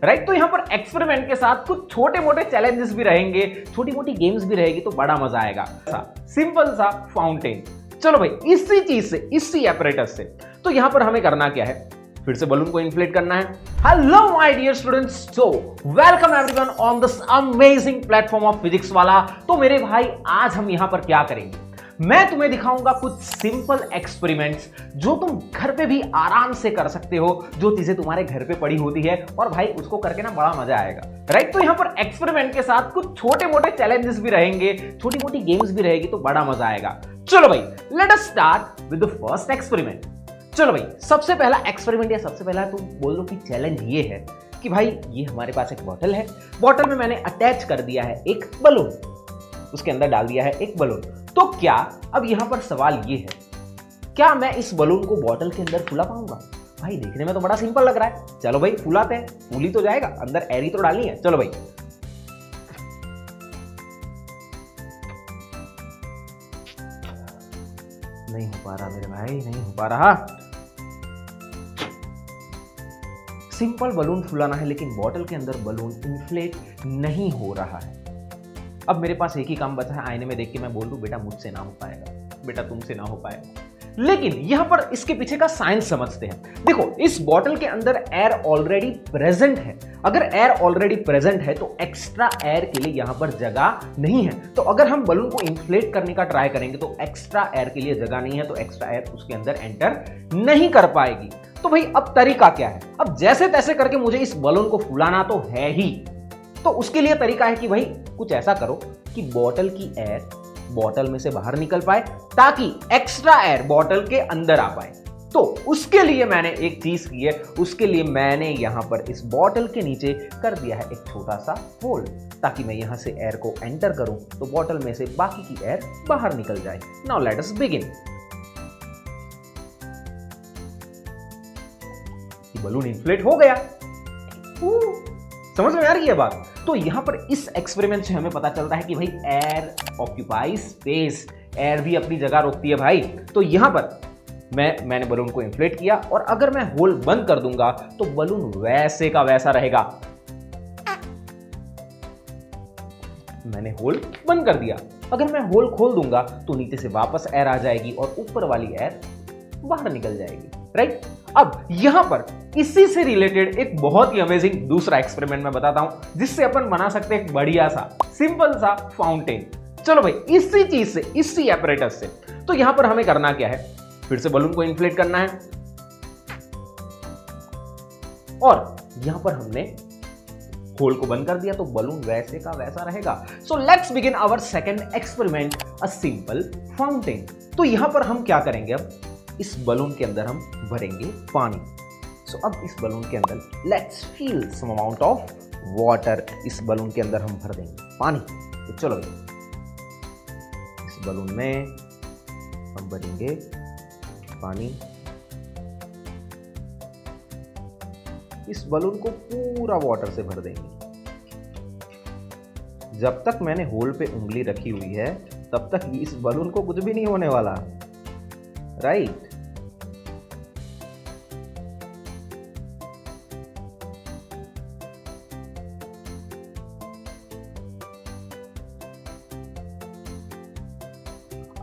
Right. तो यहां पर एक्सपेरिमेंट के साथ कुछ छोटे मोटे चैलेंजेस भी रहेंगे, छोटी मोटी गेम्स भी रहेगी, तो बड़ा मजा आएगा। सिंपल सा फाउंटेन। चलो भाई, इसी चीज से, इसी एपरेटस से, तो यहां पर हमें करना क्या है, फिर से बलून को इन्फ्लेट करना है। Hello my dear students, so welcome everyone on this amazing platform of physics Wallah. तो मेरे भाई, आज हम यहां पर क्या करेंगे, मैं तुम्हें दिखाऊंगा कुछ सिंपल एक्सपेरिमेंट्स जो तुम घर पे भी आराम से कर सकते हो, जो चीजें तुम्हारे घर पे पड़ी होती है, और भाई उसको करके ना बड़ा मजा आएगा, राइट। तो यहां पर एक्सपेरिमेंट के साथ कुछ छोटे मोटे चैलेंजेस भी रहेंगे, छोटी मोटी गेम्स भी रहेगी, तो बड़ा मजा आएगा। चलो भाई, let us start with the first experiment. चलो भाई, सबसे पहला एक्सपेरिमेंट, या सबसे पहला तुम बोल लो कि चैलेंज ये है कि भाई ये हमारे पास एक बॉटल है, बॉटल में मैंने अटैच कर दिया है एक बलून, उसके अंदर डाल दिया है एक बलून। तो क्या, अब यहां पर सवाल ये है, क्या मैं इस बलून को बॉटल के अंदर फुला पाऊंगा? भाई देखने में तो बड़ा सिंपल लग रहा है, चलो भाई फुलाते हैं, फूल ही तो जाएगा, अंदर एयर ही तो डालनी है। चलो भाई, नहीं हो पा रहा मेरे भाई, नहीं हो पा रहा। सिंपल बलून फुलाना है, लेकिन बॉटल के अंदर बलून इन्फ्लेट नहीं हो रहा है। अब मेरे पास एक ही काम बचा है, आईने में देख के मैं बोल दूं बेटा मुझसे ना हो पाएगा, बेटा तुमसे ना हो पाएगा। लेकिन यहां पर इसके पीछे का साइंस समझते हैं। देखो, इस बॉटल के अंदर एयर ऑलरेडी प्रेजेंट है। अगर एयर ऑलरेडी प्रेजेंट है तो एक्स्ट्रा एयर के लिए यहां पर जगह नहीं है। तो अगर हम बलून को इन्फ्लेट करने का ट्राई करेंगे तो एक्स्ट्रा एयर के लिए जगह नहीं है, तो एक्स्ट्रा एयर उसके अंदर एंटर नहीं कर पाएगी। तो भाई अब तरीका क्या है? अब जैसे तैसे करके मुझे इस बलून को फुलाना तो है ही, तो उसके लिए तरीका है कि भाई कुछ ऐसा करो कि बॉटल की एयर बॉटल में से बाहर निकल पाए, ताकि एक्स्ट्रा एयर बॉटल के अंदर आ पाए। तो उसके लिए मैंने एक चीज की है, उसके लिए मैंने यहां पर इस बॉटल के नीचे कर दिया है एक छोटा सा होल, ताकि मैं यहां से एयर को एंटर करूं तो बॉटल में से बाकी की एयर बाहर निकल जाए। Now let us begin. Balloon inflate हो गया, समझ में आ रही है बात? तो यहां पर इस एक्सपेरिमेंट से हमें पता चलता है कि भाई एयर ऑक्यूपाइज स्पेस, एयर भी अपनी जगह रोकती है भाई। तो यहां पर मैंने बलून को इन्फ्लेट किया, और अगर मैं होल बंद कर दूंगा तो बलून वैसे का वैसा रहेगा। मैंने होल बंद कर दिया, अगर मैं होल खोल दूंगा तो नीचे से वापस एयर आ जाएगी और ऊपर वाली एयर बाहर निकल जाएगी, राइट। अब यहां पर इसी से रिलेटेड एक बहुत ही अमेजिंग दूसरा एक्सपेरिमेंट मैं बताता हूं, जिससे अपन बना सकते हैं एक बढ़िया सा सिंपल सा फाउंटेन। चलो भाई, इसी चीज से, इसी एपरेटस से, तो यहां पर हमें करना क्या है, फिर से बलून को इन्फ्लेट करना है, और यहां पर हमने होल को बंद कर दिया, तो बलून वैसे का वैसा रहेगा। So let's begin our second experiment, a simple fountain. तो यहां पर हम क्या करेंगे, अब इस बलून के अंदर हम भरेंगे पानी। सो अब इस बलून के अंदर let's fill some amount of water, इस बलून के अंदर हम भर देंगे पानी। तो चलो इस बलून में हम भरेंगे पानी, इस बलून को पूरा वाटर से भर देंगे। जब तक मैंने होल पे उंगली रखी हुई है तब तक इस बलून को कुछ भी नहीं होने वाला, राइट।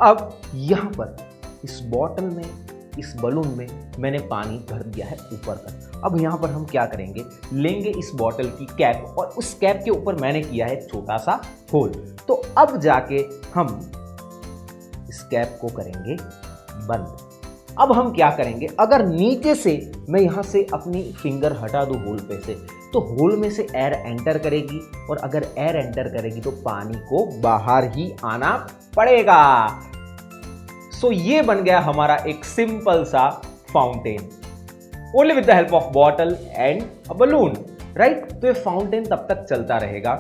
अब यहां पर इस बॉटल में, इस बलून में मैंने पानी भर दिया है ऊपर तक। अब यहां पर हम क्या करेंगे, लेंगे इस बॉटल की कैप, और उस कैप के ऊपर मैंने किया है छोटा सा होल। तो अब जाके हम इस कैप को करेंगे बंद। अब हम क्या करेंगे, अगर नीचे से मैं यहां से अपनी फिंगर हटा दूं होल पे से, तो होल में से एयर एंटर करेगी, और अगर एयर एंटर करेगी तो पानी को बाहर ही आना पड़ेगा। सो ये बन गया हमारा एक सिंपल सा fountain, only with the help of bottle and a balloon, right. तो ये फाउंटेन तब तक चलता रहेगा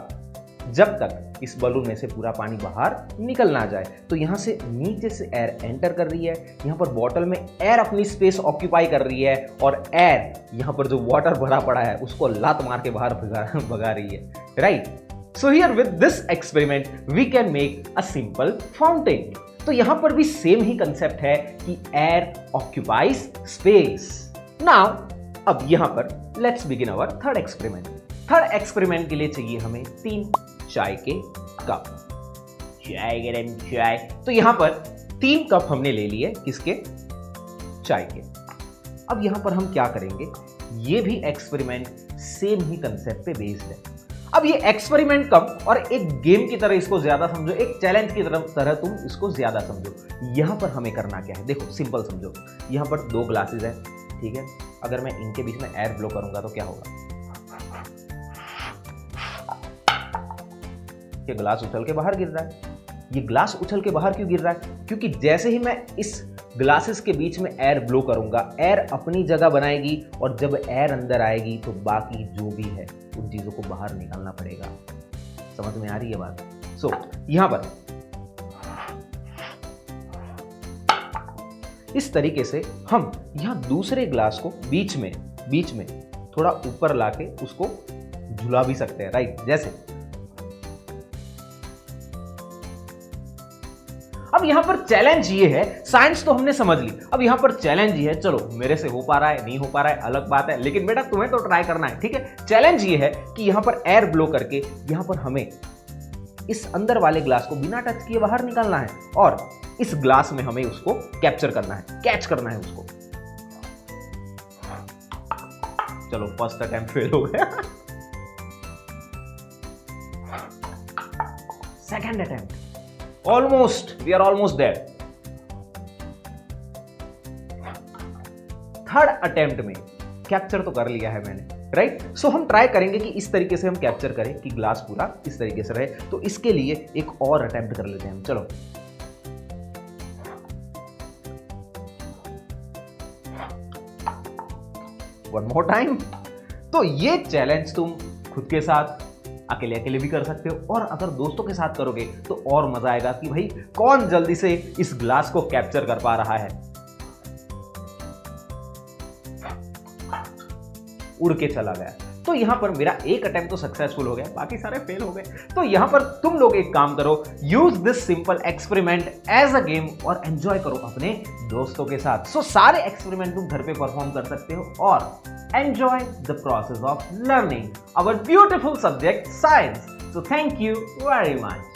जब तक इस बलून में से पूरा पानी बाहर निकल ना जाए। तो यहां से नीचे से एयर एंटर कर रही है, यहां पर बॉटल में एयर अपनी स्पेस ऑक्यूपाई कर रही है, और एयर यहां पर जो वाटर भरा पड़ा है उसको लात मार के बाहर भगा रही है, right. So here with this experiment we can make a simple fountain. तो यहां पर भी सेम ही कंसेप्ट है कि एयर ऑक्यूपाइज स्पेस। नाउ अब यहां पर let's begin our third experiment. Third experiment के लिए चाहिए हमें 3 चाय के कप। चाय गरम चाय। तो यहां पर 3 कप हमने ले लिए किसके? चाय के। अब यहां पर हम क्या करेंगे, ये भी एक्सपेरिमेंट सेम ही कंसेप्ट पे बेस्ड है। अब ये एक्सपेरिमेंट कम और एक गेम की तरह इसको ज्यादा समझो, एक चैलेंज की तरह तुम इसको ज्यादा समझो। यहां पर हमें करना क्या है, देखो सिंपल समझो। यहां पर 2 ग्लासेस है, ठीक है। अगर मैं इनके बीच में एयर ब्लो करूंगा तो क्या होगा? ये ग्लास उछल के बाहर गिर रहा है। ये ग्लास उछल के बाहर क्यों गिर रहा है? क्योंकि जैसे ही मैं इस ग्लासेस के बीच में एयर ब्लो करूंगा, एयर अपनी जगह बनाएगी और जब एयर अंदर आएगी तो बाकी जो भी है उन चीजों को बाहर निकालना पड़ेगा। समझ में आ रही है बात? सो यहां पर इस तरीके से हम यहां दूसरे ग्लास को बीच में थोड़ा ऊपर लाके उसको झुला भी सकते हैं, राइट? जैसे अब यहां पर चैलेंज ये है, साइंस तो हमने समझ ली, अब यहां पर चैलेंज ये है, चलो मेरे से हो पा रहा है नहीं हो पा रहा है अलग बात है, लेकिन बेटा तुम्हें तो ट्राई करना है, ठीक है। चैलेंज ये है कि यहां पर एयर ब्लो करके यहां पर हमें इस अंदर वाले ग्लास को बिना टच किए बाहर निकालना है और इस ग्लास में हमें उसको कैप्चर करना है, कैच करना है उसको। चलो फर्स्ट अटेम्प्ट फेल हो गया। Second attempt, almost, we are almost there. Third attempt में कैप्चर तो कर लिया है मैंने, राइट? सो हम ट्राई करेंगे कि इस तरीके से हम कैप्चर करें कि ग्लास पूरा इस तरीके से रहे। तो इसके लिए एक और अटेम्प्ट कर लेते हैं हम। चलो वन मोर टाइम। तो ये चैलेंज तुम खुद के साथ अकेले अकेले भी कर सकते हो और अगर दोस्तों के साथ करोगे तो और मजा आएगा कि भाई कौन जल्दी से इस ग्लास को कैप्चर कर पा रहा है। उड़ के चला गया। तो यहां पर मेरा एक अटेम्प्ट तो सक्सेसफुल हो गया, बाकी सारे फेल हो गए। तो यहां पर तुम लोग एक काम करो, use this simple experiment as a game और एंजॉय करो अपने दोस्तों के साथ। सो सारे एक्सपेरिमेंट तुम घर पे परफॉर्म कर सकते हो और enjoy the process of learning our beautiful subject science. So thank you very much.